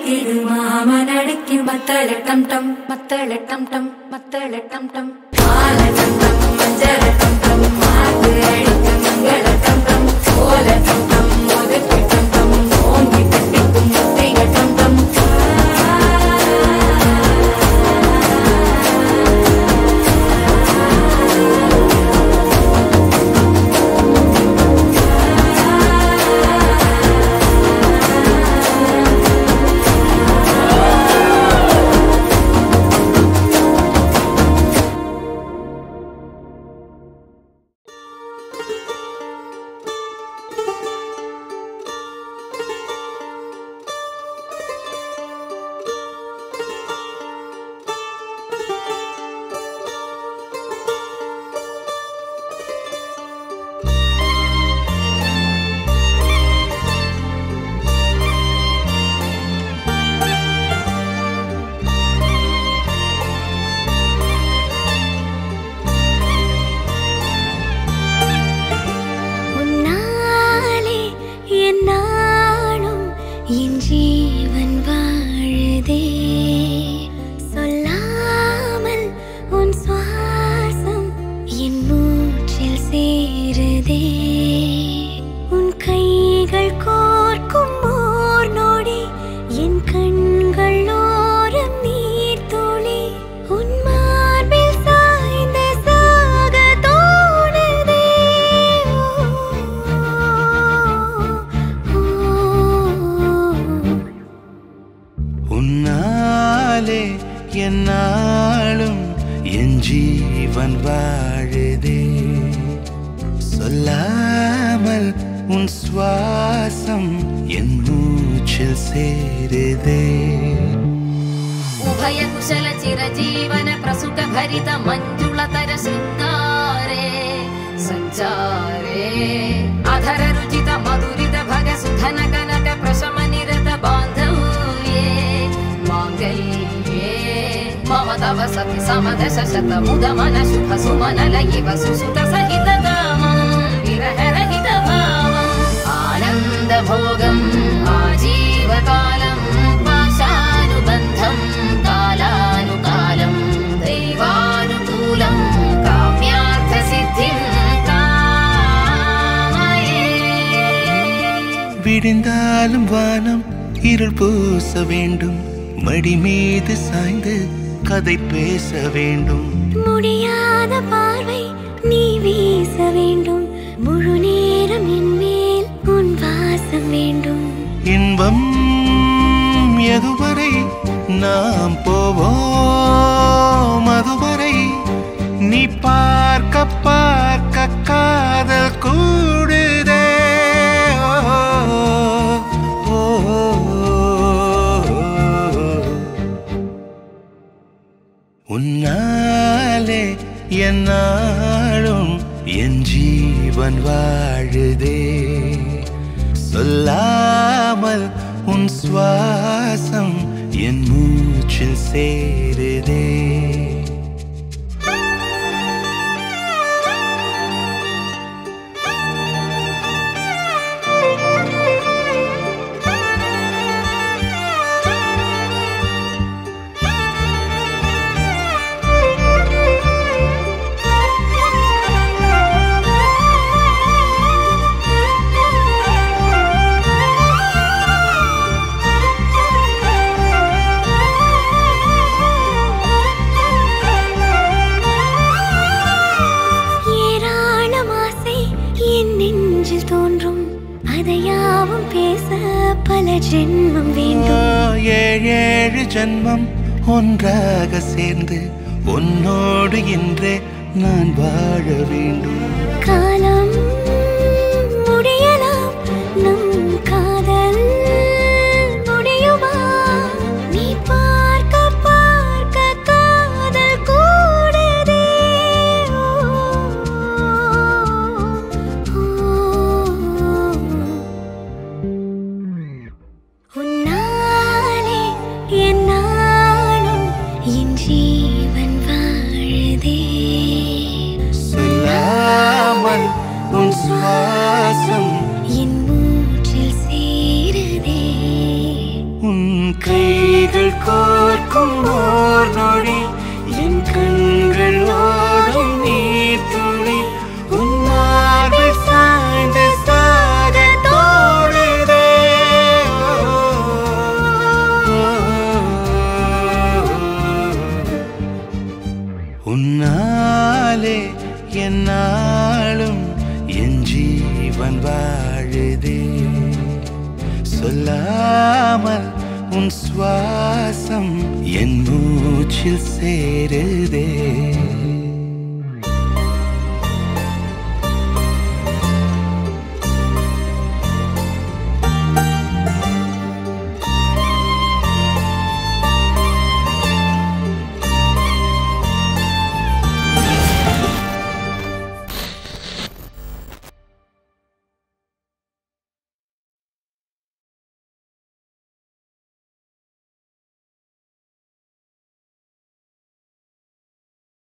அடிக்குது மாமன் அடிக்கு மத்தள டம் டம் மத்தள டம் டம் மத்தள டம் டம் மால டம் டம் மஞ்சள டம் டம் மாத்து அடிக்கு மங்கள டம் டம் கோல டம் டம் மோதக்கு டம் டம் ஓங்கி தட்டிக்கு முத்தைக டம் டம் விடிந்தாலும் வானம் இருள் பூச வேண்டும் மடி மீது சாய்ந்து கதை பேச வேண்டும் முடியாத பார்வை நீ வீச வேண்டும் முழு நேரம் என் மேல் உன் வாசம் வேண்டும் இன்பம் எதுவரை நாம் போவோம் அதுவரை நீ பார்க்க பார்க்க காதல் கூடுதே உன்னாலே என்னாலும் என் ஜீவன் வாழுதே சொல்லாமல் உன் சுவாசம் என் மூச்சில் சேருதே ஜென்மம் வேண்டும் ஏழு ஜென்மம் ஒன்றாக சேர்ந்து உன்னோடு இன்றே நான் வாழ வேண்டும் காலம் முடியலாம் நம் காதல் முடியுமா நீ பார்க்க பார்க்க காதல் கூடுதே சுவாசம் என் மூச்சில் சேருதே உன் கை கைகள் கோர்க்கும் ஓர் நொடி என் கண்கள் ஓடும் நீர் துளி உன் மார்பில் சாய்ந்து சாக தோடுதே. உன்னாலே என்னாலும் என் ஜீவன் வாழுதே. சொல்லாமல் உன் சுவாசம் என் மூச்சில் சேருதே.